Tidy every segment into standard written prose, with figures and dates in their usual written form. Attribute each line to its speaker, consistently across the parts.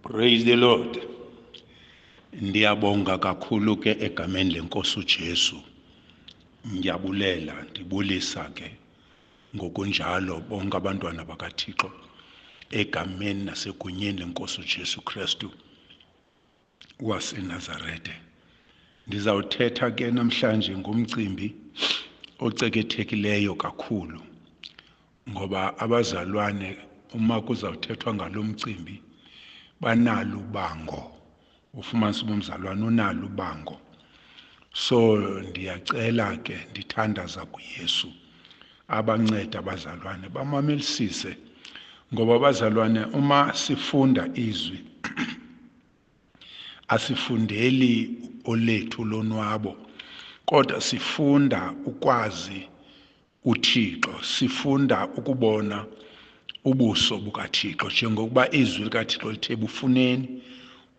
Speaker 1: Praise the Lord. Ndiyabonga kakhulu ke egameni lenkosi uJesu. Ngiyabulela, ndibulisa ke ngokunjalo bonke abantwana bakaThixo egameni nasegunyeni lenkosi uJesu Kristu waseNazarete. Ndizawuthetha ke namhlanje ngomcimbi ocekethekileyo kakhulu, ngoba abazalwane uma kuzawuthethwa ngalo mcimbi banalo ubango. Ufumanise umzalwane unalo ubango. So ndiyacela ke, ndithandaza kuYesu abanceda abazalwane bamamelisise, ngoba abazalwane uma sifunda izwi asifundeli olethu lonwabo, kodwa sifunda ukwazi uThixo, sifunda ukubona ubuso bukaThixo, njengokuba izwi likaThixo lithe bufuneni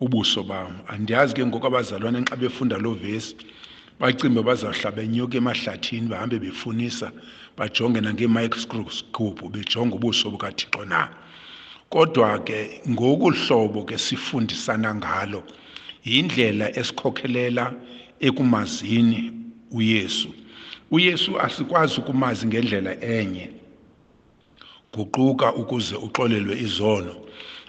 Speaker 1: ubuso bam. Andiyazi ke ngoku abazalwane xa befunda lo vesi bacimbe bazawuhlaba inyuka emahlathini bahambe befunisa bajonge nange-microscope bejonga ubuso bukaThixo na. Kodwa ke ngoku hlobo ke sifundisana ngalo yindlela esikhokhelela ekumazini uYesu. uYesu asikwazi ukumazi ngendlela enye guquka ukuze uxolelwe izono.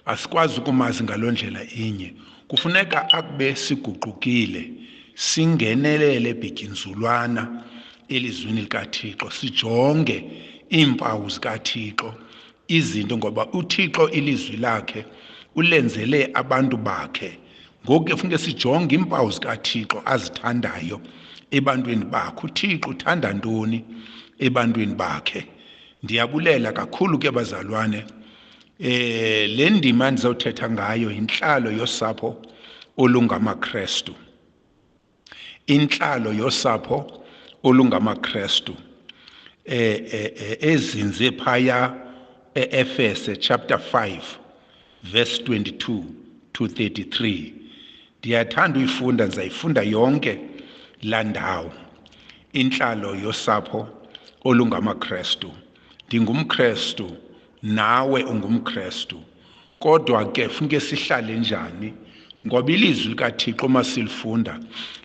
Speaker 1: Asikwazi ukumazi ngaloo ndlela inye, kufuneka akube siguqukile, singenelele bhityinzulwana elizwini likaThixo, sijonge iimpawu zikaThixo, izinto, ngoba uThixo ilizwi lakhe ulenzele abantu bakhe. Ngoku ke funeke sijonge iimpawu zikaThixo azithandayo ebantwini bakhe. uThixo uthanda ntoni ebantwini bakhe? Ndiyabulela kakhulu ke bazalwane. Le ndima ndizawuthetha ngayo yintlalo yosapho olungamaKrestu. Intlalo yosapho olungamaKrestu ezinze phaya eEfese chapter 5 verse 22 to 33. Ndiyathanda uyifunda, ndizayifunda yonke laa ndawo. Intlalo yosapho olungamaKrestu. NdingumKrestu, nawe ungumKrestu, kodwa ke funeke sihlale njani? Ngoba ilizwi likaThixo masilifunda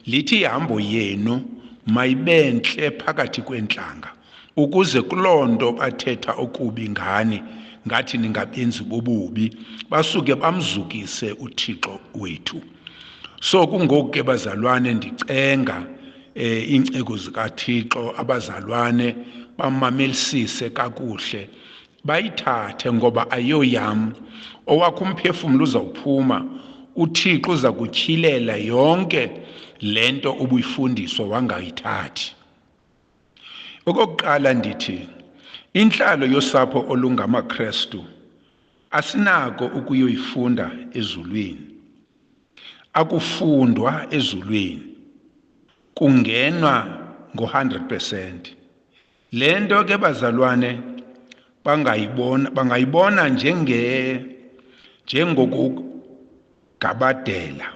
Speaker 1: lithi ihambo yenu mayibe ntle phakathi kweentlanga, ukuze kuloo nto bathetha okubi ngani ngathi ningabenzi bobubi basuke bamzukise uThixo wethu. So kungoku ke bazalwane, ndicenga iinceko zikaThixo abazalwane bamamelisise kakuhle, bayithathe ngoba ayoyam. Owakho umphefumlo uzawuphuma, uThixo uza kutyhilela yonke le nto ubuyifundiswa wangayithathi. Okokuqala ndithi intlalo yosapho olungamaKrestu asinako ukuyoyifunda ezulwini, akufundwa ezulwini, kungenwa ngo-100%. Le nto ke bazalwane bangayibona njengokugabadela.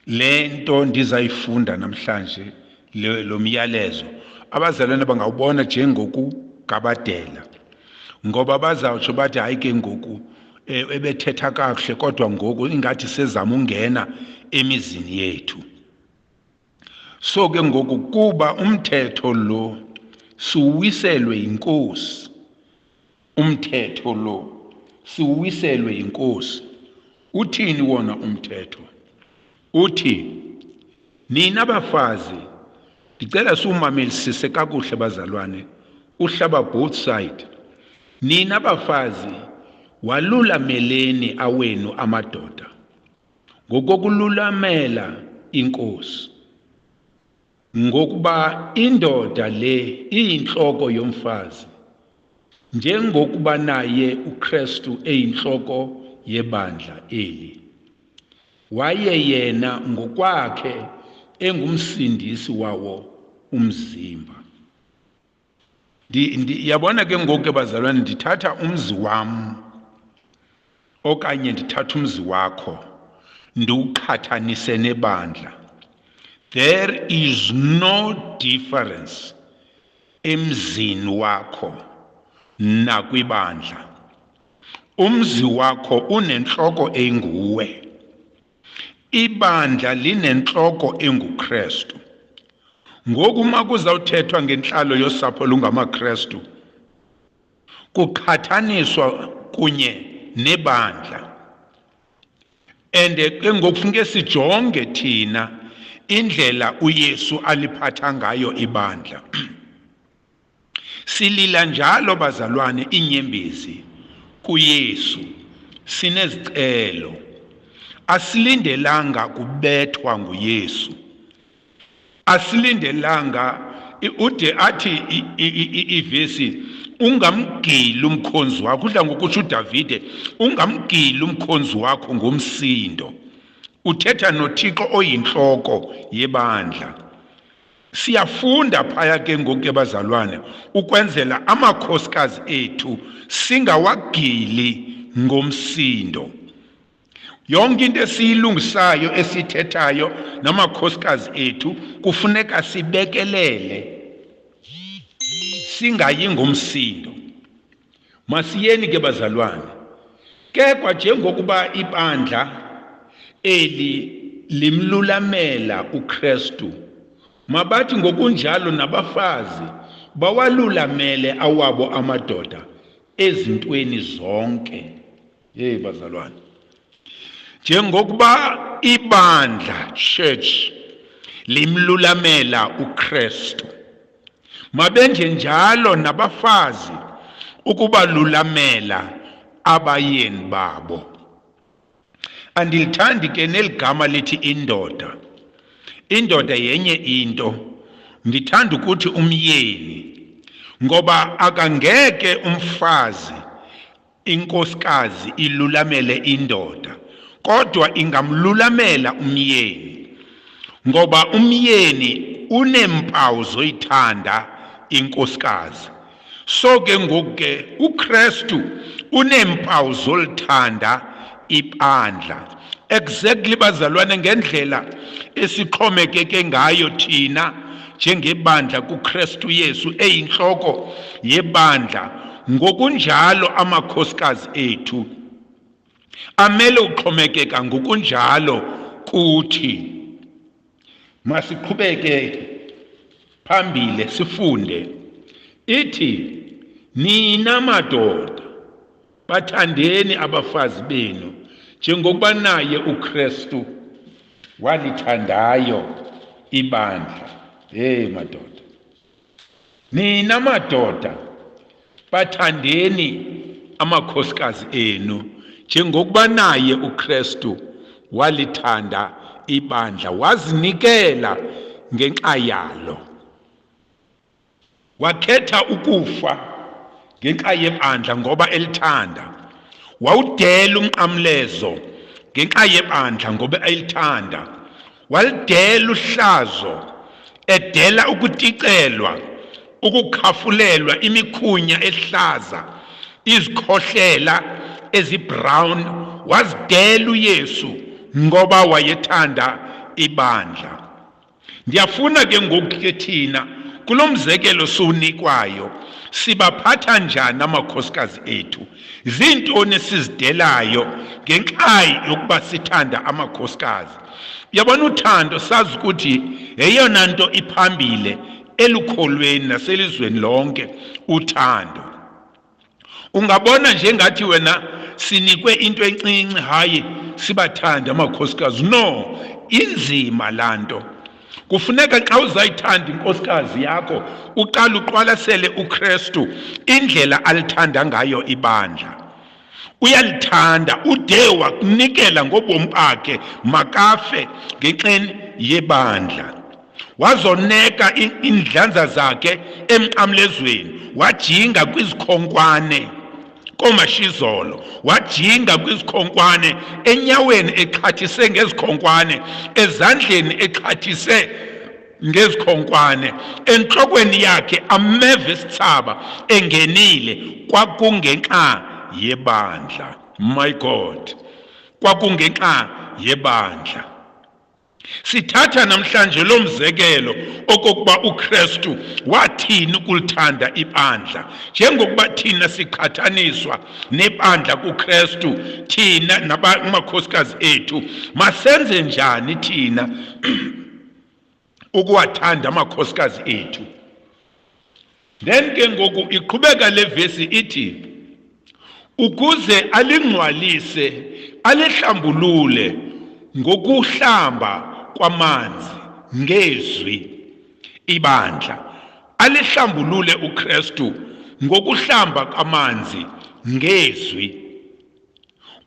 Speaker 1: Le nto ndizayifunda namhlanje, lo myalezo, abazalwane bangawubona njengokugabadela, ngoba bazawutsho bathi hayi ke ngoku ebethetha kakuhle kodwa ngoku ingathi sezama ungena emizini yethu. So ke ngoku kuba umthetho lo siwiselwe yinkosi, umthetho lo siwiselwe yinkosi. Uthini wona umthetho? Uthi nina bafazi, ndicela siwumamelisise kakuhle bazalwane, uhlaba both side. Nina bafazi walulameleni awenu amadoda ngokokululamela inkosi, ngokuba indoda le iyintloko yomfazi, njengokuba naye uKrestu eyintloko yebandla eli, waye yena ngokwakhe engumsindisi wawo umzimba. Yabona ke ngoku ke bazalwane, ndithatha umzi wam okanye ndithatha umzi wakho ndiwuqhathanise nebandla. There is no difference emzini wakho nakwibandla. umzi wakho unenhloko enguwe, ibandla linenhloko enguKristu. Ngoku uma kuzawuthethwa ngenhlalo yosapho lungamaKristu, kukhathaniswa kunye nebandla. And ke ngokufuneka sijonge thina indlela uYesu aliphatha ngayo ibandla. Silila njalo bazalwane inyembezi kuYesu, sinezicelo, asilindelanga kubethwa nguYesu, asilindelanga ude athi ivesi ungamgili umkhonzi wakho, udla ngokutsho uDavide, ungamgili umkhonzi wakho ngomsindo. Uthetha noThixo oyinhloko yebandla. Siyafunda phaya ke ngoku ke bazalwane ukwenzela amakhosikazi ethu singawagili ngomsindo. Yonke into esiyilungisayo esithethayo namakhosikazi ethu kufuneka sibekelele, singayi ngomsindo. Masiyeni ke bazalwane, ke kwanjengokuba ibandla eli limlulamela uKristu, mabathi ngokunjalo nabafazi bawalulamele awabo amadoda ezintweni zonke. Bazalwane, njengokuba ibandla church limlulamela uKristu, mabenje njalo nabafazi ukubalulamela abayeni babo. Andilithandi ke neligama lithi indoda. Indoda yenye into, ndithanda ukuthi umyeni, ngoba akangeke umfazi inkosikazi ilulamele indoda, kodwa ingamlulamela umyeni, ngoba umyeni uneempawu zoyithanda inkosikazi. So ke ngoku ke uKristu uneempawu zolithanda ibandla. Exactly bazalwane, ngendlela esixhomekeke ngayo thina njengebandla kuKristu Yesu eyinhloko yebandla, ngokunjalo amakhosikazi ethu amele uxhomekeka ngokunjalo kuthi. Masiqhubeke phambili sifunde. Ithi, nina madoda bathandeni abafazi benu njengokuba naye uKristu walithandayo ibandla. Madoda, nina madoda bathandeni amakhosikazi enu njengokuba naye uKristu walithanda ibandla wazinikela ngenxa yalo. Wakhetha ukufa ngenxa yebandla ngoba elithanda. Wawudela umqamlezo ngenxa yebandla ngoba elithanda. Walidela uhlazo, edela ukuticelwa, ukukhafulelwa imikhunya ehlaza, izikhohlela ezibrown. Wazidela uYesu ngoba wayethanda ibandla. Ndiyafuna ke ngoku ke thina kulo mzekelo siwunikwayo, sibaphatha njani amakhosikazi ethu? Zintoni esizidelayo ngenxa yokuba sithanda amakhosikazi? Yabona uthando, sazi ukuthi yeyona nto iphambile elukholweni naselizweni lonke, uthando. Ungabona njengathi wena sinikwe into encinci, hayi sibathanda amakhosikazi. No, inzima laa nto. Kufuneka xa uzayithanda inkosikazi yakho uqala uqwalasele uKristu, indlela alithanda ngayo ibandla. Uyalithanda ude wakunikela ngobomi bakhe makafe ngenxeni yebandla. Wazoneka indlanza zakhe emqamlezweni, wajinga kwizikhonkwane komashizolo, wajinga kwizikhonkwane, enyaweni exhathise ngezikhonkwane, ezandleni exhathise ngezikhonkwane, entlokweni yakhe ameva esithaba engenile. Kwakungenxa yebandla. My God, kwakungenxa yebandla. Sithatha namhlanje lo mzekelo okokuba uKristu wathini ukulithanda ibandla, njengokuba thina siqhathaniswa nebandla kuKristu, thina nabamakhosikazi ethu masenze njani thina ukuwathanda amakhosikazi ethu. Then ke ngoku iqhubeka le vesi ithi, ukuze alingcwalise alihlambulule ngokuhlamba kwamanzi ngezwi ibandla. Alihlambulule uKristu ngokuhlamba kwamanzi ngezwi,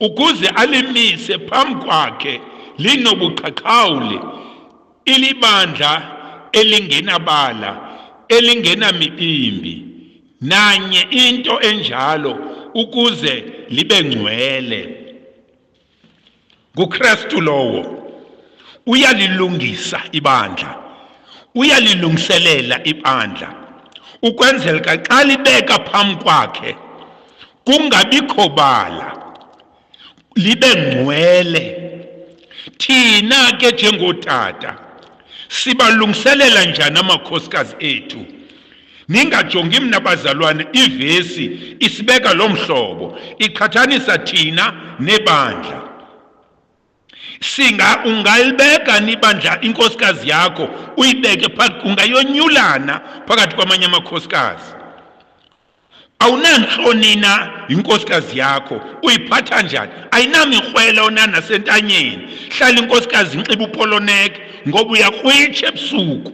Speaker 1: ukuze alimise phambi kwakhe linobuqhaqhawuli, ilibandla elingenabala, elingenamibimbi nanye into enjalo, ukuze libe ngcwele. nguKristu lowo uyalilungisa ibandla, uyalilungiselela ibandla, ukwenzela xa libeka phambi kwakhe kungabikho bala, libe ngcwele. Thina ke njengootata sibalungiselela njani amakhosikazi ethu? Ningajongi mna bazalwane, ivesi isibeka lo mhlobo, iqhathanisa thina nebandla. Ungalibeka nibandla inkosikazi yakho uyibeke phakathi, ungayonyulana phakathi kwamanye amakhosikazi. Awunantloni na inkosikazi yakho, uyiphatha njani? Ayinamikrwelo na nasentanyeni. Hlala inkosikazi inxiba upoloneke ngoba uyakrwitsha ebusuku.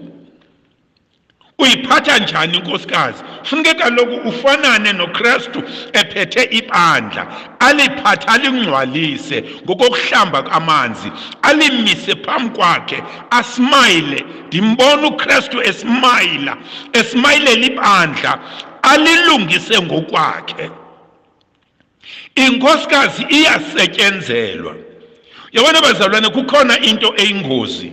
Speaker 1: Uyiphatha njani inkosikazi? Funeke kaloku ufanane noKristu ephethe ibandla, aliphathe alingcwalise ngokokuhlamba kwamanzi, alimise phambi kwakhe, asmayile. Ndimbona uKristu esmayilela ibandla, alilungise ngokwakhe. Inkosikazi iyasetyenzelwa. Yabona bazalwane, kukhona into eyingozi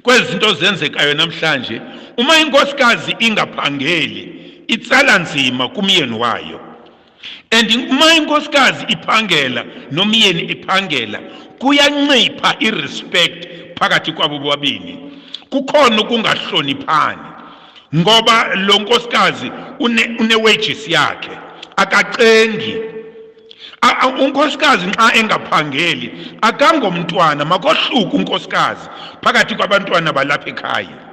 Speaker 1: kwezi zinto zenzekayo namhlanje. Uma inkosikazi ingaphangeli itsala nzima kumyeni wayo, and uma inkosikazi iphangela nomyeni iphangela, kuyancipha irespect phakathi kwabo bobabini, kukhona ukungahloniphani, ngoba lo nkosikazi une-wages yakhe, akacengi. Unkosikazi nxa engaphangeli akangomntwana, makohluka unkosikazi phakathi kwabantwana balapha ekhaya.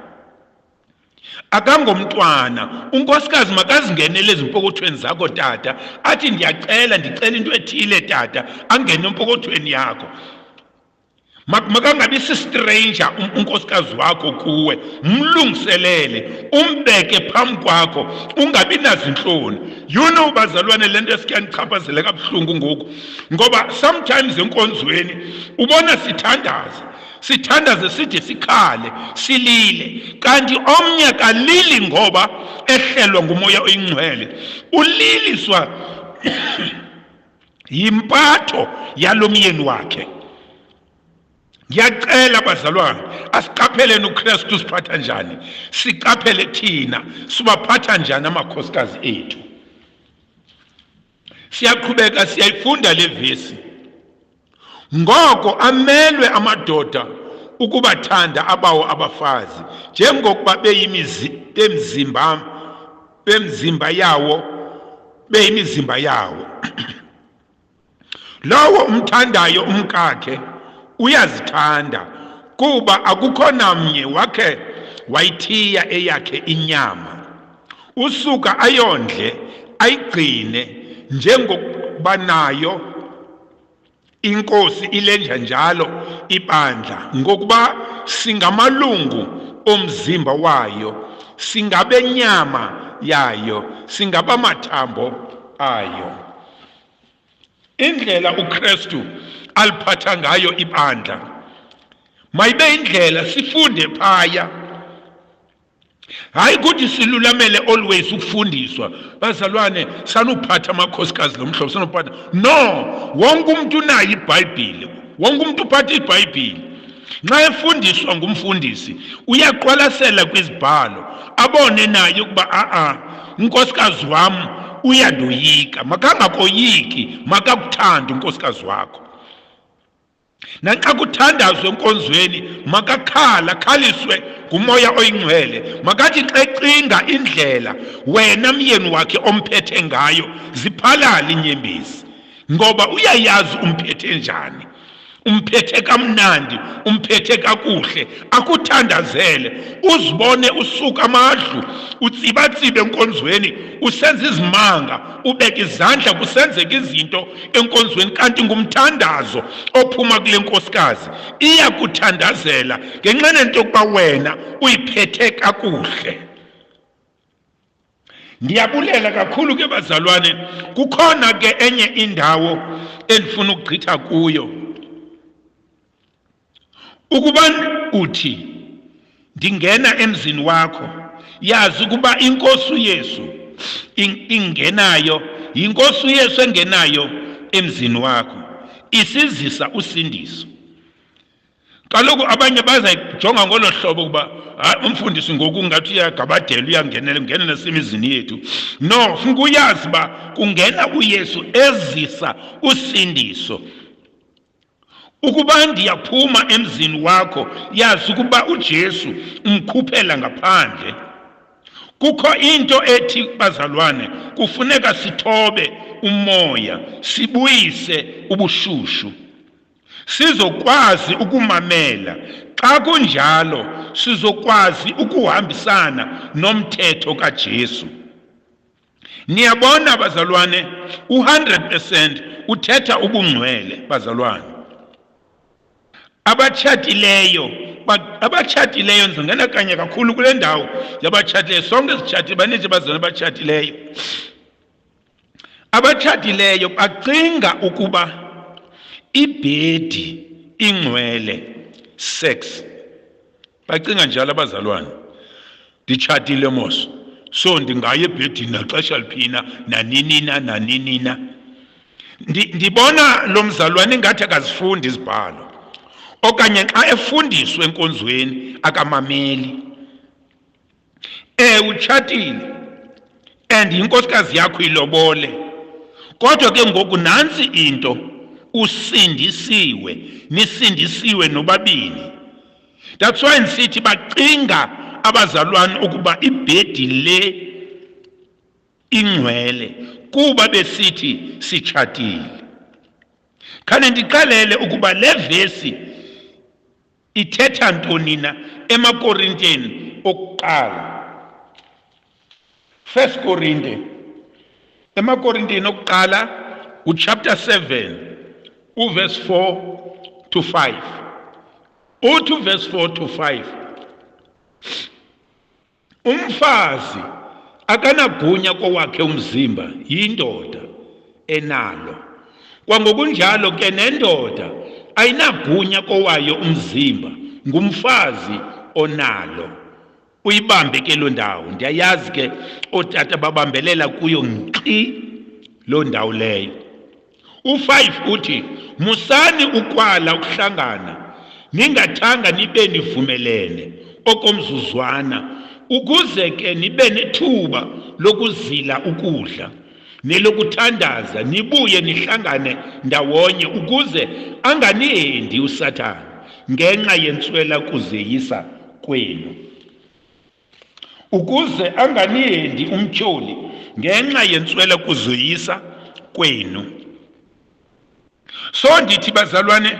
Speaker 1: Akangomntwana, unkosikazi makazingenele ezimpokothweni zakho tata, athi ndicela into ethile tata, angene empokothweni yakho. Makangabi sistranger unkosikazi wakho kuwe, mlungiselele, umbeke phambi kwakho, ungabi nazinhloni. You know bazalwane, lento esikhanichaphazela kabuhlungu ngoku, ngoba sometimes enkonzweni ubona sithandaze sithi sikhale silile, kanti omnye kalili ngoba ehlelwa ngumoya oyingcwele, uliliswa yimpatho yalo myeni wakhe. Ngiyacela bazalwane, asiqapheleni uKristu siphatha njani, siqaphele thina sibaphatha njani amakhosikazi ethu. Siyaqhubeka siyayifunda le vesi. Ngoko amelwe amadoda ukubathanda abawo abafazi, njengokuba beyimizimba yawo. Lowo umthandayo umkakhe uyazithanda, kuba akukho namnye wakhe wayithiya eyakhe inyama. Usuka ayondle ayigcine, njengokuba nayo inkosi ilenja njalo ibandla, ngokuba singamalungu omzimba wayo, singabenyama yayo, singabamathambo ayo. Indlela uKristu aliphatha ngayo ibandla mayibe indlela sifunde phaya, hayi ukuthi silulamele always ukufundiswa. Bazalwane, sanuphatha amakhosikazi lo mhlobo, sanuphatha. No, wonke umuntu unayo iBhayibhile, wonke umuntu uphatha iBhayibhile. Nxa efundiswa ngumfundisi uyaqwalasela kwizibhalo, abone naye ukuba unkosikazi wami uyandoyika. Makangakoyiki, makakuthande unkosikazi wakho. Nanxa kuthandazwe enkonzweni makakhala khaliswe ngumoya oyingcwele, makathi xa ecinga indlela wena myeni wakhe omphethe ngayo ziphalale inyembezi, ngoba uyayazi umphethe njani. Umphethe kamnandi, umphethe kakuhle, akuthandazele, uzibone usuka amadlu, utsibatsibe enkonzweni, usenza izimanga, ubeka izandla kusenzeka izinto enkonzweni, kanti ngumthandazo ophuma kule nkosikazi. Iyakuthandazela ngenxa yento yokuba wena uyiphethe kakuhle. Ndiyabulela kakhulu ke bazalwane, kukhona ke enye indawo endifuna ukugqitha kuyo. Ukuba uthi ndingena emzini wakho, yazi ukuba inkosi uYesu ingenayo, yinkosi uYesu engenayo emzini wakho, isizisa usindiso. Kaloku abanye bazayijonga ngolo hlobo ukuba umfundisi ngoku ngathi uyagabadela, uyangenela nasemizini yethu. No, funeka uyazi uba kungena uYesu ezisa usindiso. Ukuba ndiyaphuma emzini wakho, yazi ukuba uJesu umkhuphela ngaphandle. Kukho into ethi bazalwane, kufuneka sithobe umoya, sibuyise ubushushu, sizokwazi ukumamela. Xa kunjalo sizokwazi ukuhambisana nomthetho kaJesu. Niyabona bazalwane, u100% uthetha ubungcwele bazalwane. Abatshatileyo ndingena kanye kakhulu kule ndawo yabatshatileyo. Sonke sitshatile, baninzi bazalwane abatshatileyo. Abatshatileyo bacinga ukuba ibhedi ingcwele, sex. Bacinga njalo abazalwane. Nditshatile mos, so ndingaya ebhedini naxesha liphina, naninina. Ndibona lo mzalwane ingathi akazifundi izibhalo, okanye xa efundiswa enkonzweni akamameli. Utshatile and inkosikazi yakho ilobole, kodwa ke ngoku nantsi into, usindisiwe, nisindisiwe nobabini. That's why ndisithi bacinga abazalwane ukuba ibhedi le ingcwele kuba besithi sitshatile. Khane ndixelele ukuba le vesi ithetha ntoni na emaKorintiyeni okuqala. 1 Korinte, emaKorintiyeni okuqala uchapter 7 uverse 4 to 5. Uthi verse 4 to 5, umfazi akanagunya kowakhe umzimba, yindoda enalo. Kwangokunjalo ke nendoda ayinagunya kowayo umzimba, ngumfazi onalo. Uyibambe ke lo ndawo. Ndiyayazi ke otata babambelela kuyo nkqi lo ndawo leyo. U5 uthi, musani ukwala ukuhlangana, ningathanga nibe nivumelene okomzuzwana, ukuze ke nibe nethuba lokuzila ukudla nelokuthandaza, nibuye nihlangane ndawonye, ukuze anganihendi uSathane ngenxa yentswela kuzeyisa kwenu. Ukuze anganihendi umtyholi ngenxa yentswela kuzeyisa kwenu. So ndithi bazalwane,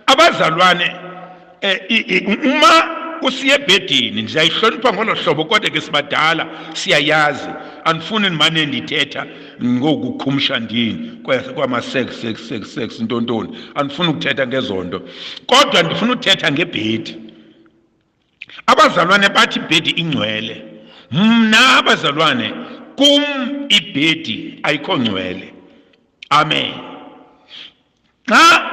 Speaker 1: abazalwane, uma usiye ebhedini ndiyayihlonipha ngolo hlobo, kodwa ke sibadala siyayazi. Andifuni nimane ndithetha ngokukhumsha ndini kwama-sex ntontoni, andifuni ukuthetha ngezonto, kodwa ndifuna ukuthetha ngebhedi. Abazalwane bathi ibhedi ingcwele. Mna abazalwane, kum ibhedi ayikho ngcwele. Amen. Xa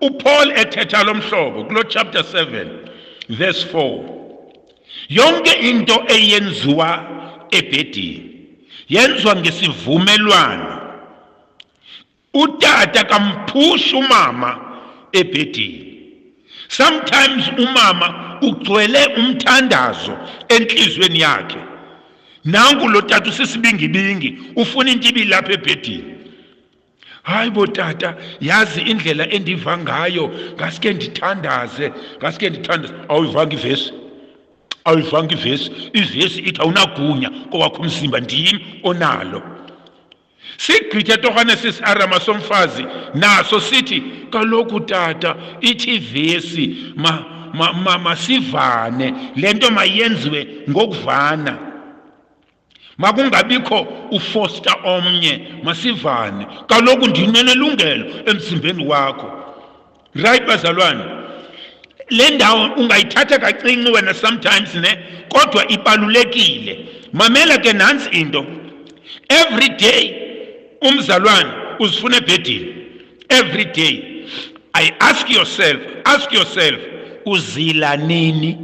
Speaker 1: uPaul ethetha lo mhlobo kulo chapter 7 verse 4, yonke into eyenziwa ebhedini yenziwa ngesivumelwano. Utata kamphushi umama ebhedini. Sometimes umama ugcwele umthandazo enhlizweni yakhe. Nangu lo tata usisibingibingi, ufuna into ibilapha ebhedini. hayi bo tata, yazi indlela endiva ngayo ngaske ndithandaze. Awuyivanga ivesi. Ivesi ithi awunagunya kowakho umzimba, ndim onalo. Sigqithe torhane sisiarama somfazi naso sithi kaloku tata ithi ivesi masivane, lento mayenziwe ngokuvana, makungabikho ufoster omnye, masivane, kaloku ndinelungelo emzimbeni wakho. Right bazalwane, le ndawo ungayithatha kancinci wena sometimes kodwa ibalulekile. Mamela ke nansi into, every day umzalwane uzifuna ebhedini. Every day ask yourself uzila nini?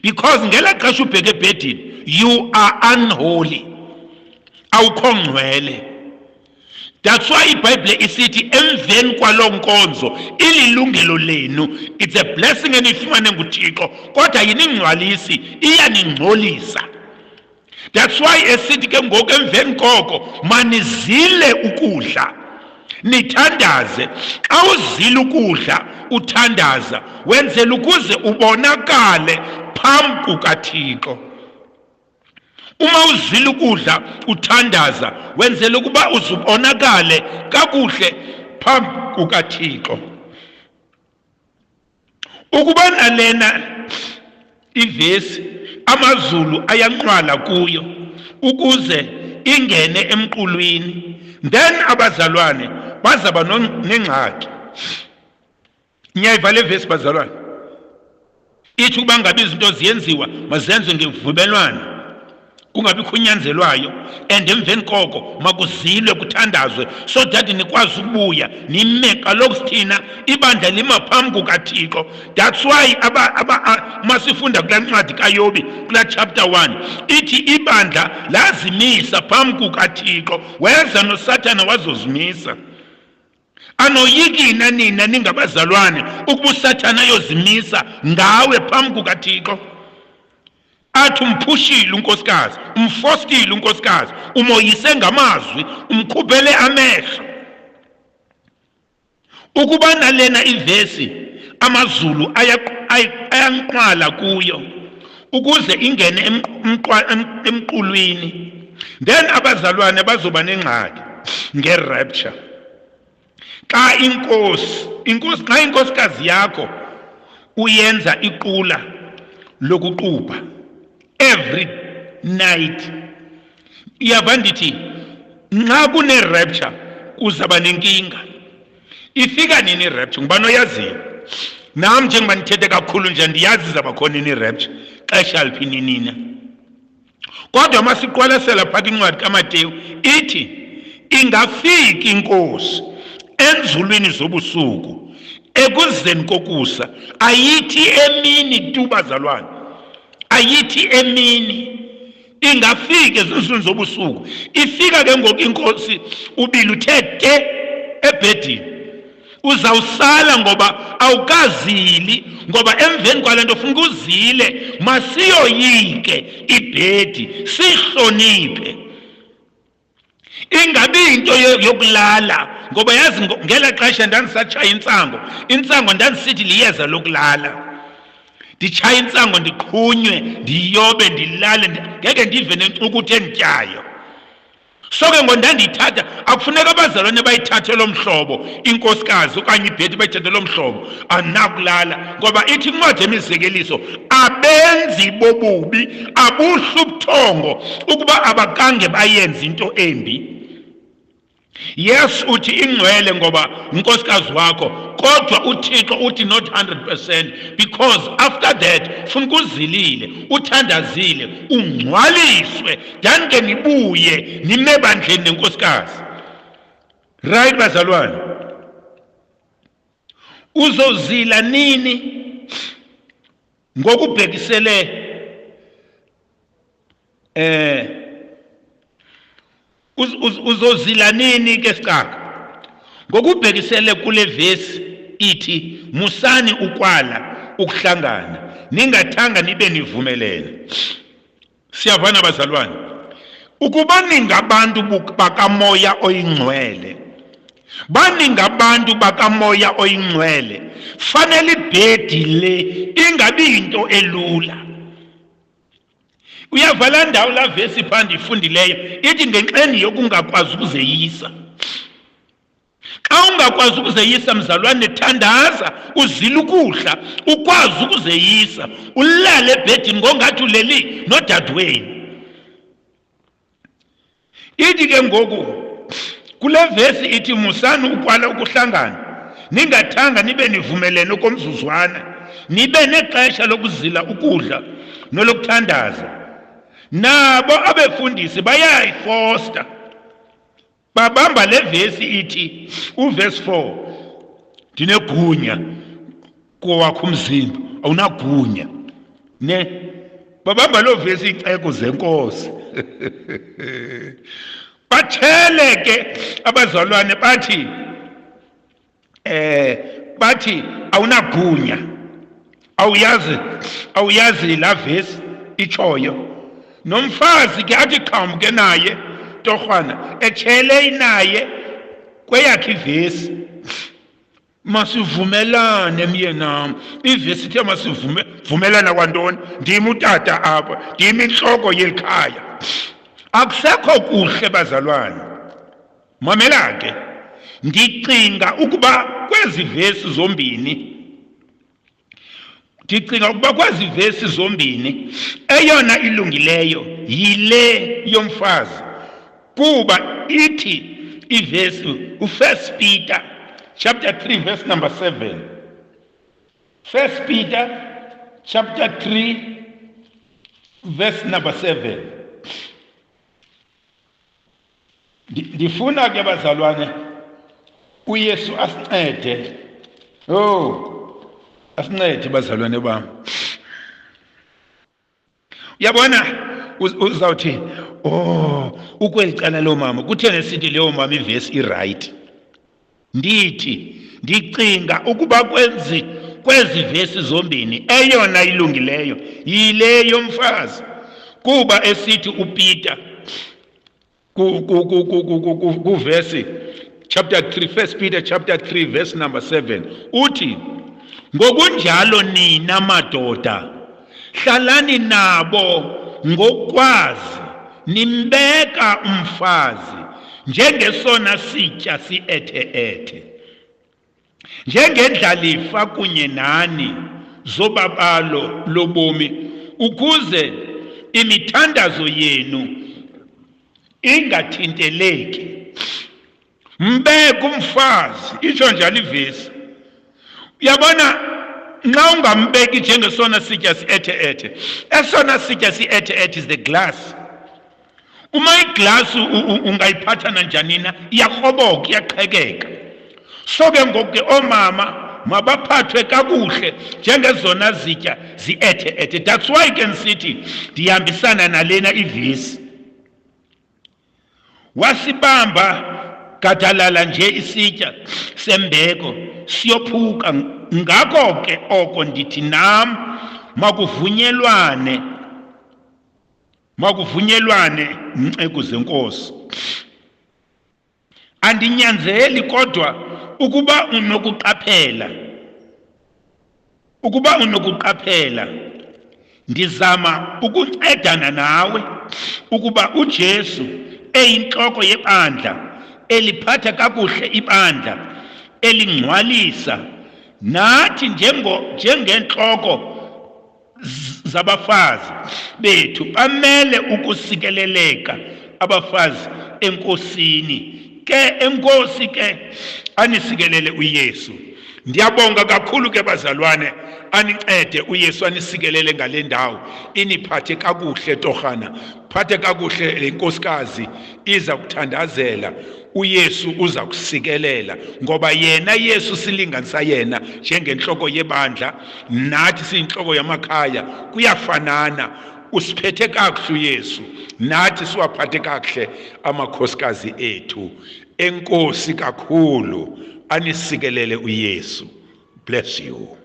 Speaker 1: Because ngela xesha ubheke ebhedini you are unholy, awukho ngcwele. That's why iBhayibhile isithi emveni kwalo nkonzo ililungelo lenu, it's a blessing enifumane nguThixo, kodwa yiningcwalisi, iyaningcolisa. That's why esithi ke ngoku emveni koko manizile ukudla nithandaze. Xa uzile ukudla uthandaza wenzela ukuze ubonakale phambi kukaThixo. Uma uzile ukudla uthandaza wenzela ukuba uzubonakale kakuhle phambi kukaThixo. Ukuba nalena ivesi amazulu ayanqwala kuyo ukuze ingene emqulwini, then abazalwane bazaba nengxaki. Ngiyayiva le vesi bazalwane, ithi ukuba ngabe izinto ziyenziwa mazenziwe ngevumelwano, kungabi khunyanzelwayo, and emveni koko makuzilwe kuthandazwe, so that nikwazi ukubuya nime. Kaloku sithina ibandla lima phambi kukaThixo. That's why masifunda kula ncwadi kaYobi kula chapter 1 ithi ibandla lazimisa phambi kukaThixo, weza noSathane wazozimisa. Anoyiki nina ningabazalwane ukuba uSathane ayozimisa ngawe phambi kukaThixo? Athi umphushile unkosikazi, umfostile unkosikazi, umoyise ngamazwi, umkhuphele amehlo. Ukuba nalena ivesi amazulu ayanqwala kuyo ukuze ingene emqulwini, then abazalwane bazoba nengxaki ngerapture. Xa inkosikazi yakho uyenza iqula lokuqupha every night, iyava ndithi nxa kune-rapture kuzaba nenkinga. Ifika nini i-rapture? Ngubani oyaziyo? Nam njengoba ndithethe kakhulu nje ndiyazi izaba khona i-rapture xesha liphi nina. Kodwa masiqwalasela phakathi incwadi kaMateyu ithi ingafika inkosi enzulwini zobusuku ekuzeni kokusa, ayithi emini tu bazalwane, ayithi emini, ingafika ezinsukwini zobusuku. Ifika ke ngoku inkosi ubili uthe te ebhedini, uzawusala ngoba awukazili, ngoba emveni kwalento funeka uzile. Masiyoyike ibhedi sihloniphe, ingabi into yokulala, ngoba yazi ngela xesha ndandisatshaya intsango ndandisithi liyeza lokulala. Nditshaya intsango ndiqhunywe ndiyobe ndilale, ngeke ndive nencukuthu endityayo. So ke ngondandiyithatha akufuneka abazalwane bayithathe lo mhlobo inkosikazi okanye ibhedi bayithathe lo mhlobo, anakulala. Ngoba ithi incwadi yemizekeliso abenzi bobubi abuhla ubuthongo ukuba abakange bayenze into embi. Yes, uthi ingcwele ngoba unkosikazi wakho, kodwa uThixo uthi not 100%, because after that funeka uzilile, uthandazile, ungcwaliswe, then ke nibuye nime bandleni nenkosikazi. Right bazalwane? Uzozila nini? Ngokubhekisele uzozila nini ke sikaka? Ngokubhekisele kule vesi ithi musani ukwala ukuhlangana, ningathanga nibe nivumelene. Siyavana bazalwane? ukuba ningabantu bakamoya oyingcwele, baningabantu bakamoya oyingcwele, fanele ibhedi le ingabi into elula. Uyavala ndawo la vesi phandi ifundileyo ithi ngenxeni yokungakwazi ukuzeyisa. Xa ungakwazi ukuzeyisa mzalwane, thandaza, uzile ukudla, ukwazi ukuzeyisa, ulale ebhedini ngongathi uleli nodadewenu. Ithi ke ngoku kule vesi ithi musani ukwala ukuhlangana, ningathanga nibe nivumelene komzuzwana, nibe nexesha lokuzila ukudla nolokuthandaza. Nabo abefundisi bayayifosta, babamba le vesi ithi uverse 4, ndinegunya kowakho umzimba, awunagunya ne. Babamba lo vesi iceko zenkosi. Bathele ke abazalwane bathi awunagunya, awuyazi la vesi ichoyo. Nomfazi ke athi qhamuke naye torhwana etshele naye kweyakhe ivesi, masivumelane myenam. Ivesi ithe masivumelana kwantoni? Ndim utata apha, ndim intloko yeli khaya. Akusekho kuhle bazalwane. Mamela ke, ndicinga ukuba kwezi vesi zombini, eyona ilungileyo yile yomfazi, kuba ithi ivesi u1 Peter chapter 3 verse number 7. 1 Peter chapter 3 verse number 7. Ndifuna ke bazalwane uYesu asincede. Asincede bazalwane bami. Uyabona uzawuthi ukweli cala lo mama kuthene sithi leyo mama ivesi iright. Ndicinga ukuba kwezi vesi zombini eyona ilungileyo yile yomfazi, kuba esithi uPeter ku chapter 3, 1 Peter chapter 3 verse number 7 uthi, ngokunjalo nina madoda hlalani nabo ngokwazi, nimbeka umfazi njengesona sitya siethe-ethe, njengendlalifa kunye nani zobabalo lobomi, ukuze imithandazo yenu ingathinteleki. Mbeka umfazi, itsho njalo ivesi. Uyabona, nxa ungambeki njengesona sitya siethe-ethe, esona sitya siethe-ethe is the glass. Uma iglasi ungayiphatha nanjani na, iyakroboka, iyaqhekeka. So ke ngoku ke omama mabaphathwe kakuhle njengezona zitya ziethe-ethe. That's why ke nsithi ndihambisana nalena ivesi. Wasibamba gadalala nje isitya sembeko siyophuka. Ngako ke oko ndithi nam makuvunyelwane mnceku zenkosi. Andinyanzeli kodwa ukuba unokuqaphela ndizama ukuncedana nawe ukuba uJesu eyintloko yebandla, eliphatha kakuhle ibandla, elingcwalisa, nathi njengentloko zabafazi bethu bamele ukusikeleleka abafazi enkosini. Ke enkosi ke anisikelele uYesu. Ndiyabonga kakhulu ke bazalwane, anincede uYesu anisikelele ngale ndawo, iniphathe kakuhle torhana, phathe kakuhle le nkosikazi iza kuthandazela. uYesu uza kusikelela, ngoba yena Yesu silinganisa yena njengenhloko yebandla, nathi siyinhloko yamakhaya, kuyafanana. Usiphethe kakuhle uYesu, nathi siwaphathe kakuhle amakhosikazi ethu. Enkosi kakhulu, anisikelele uYesu. Bless you.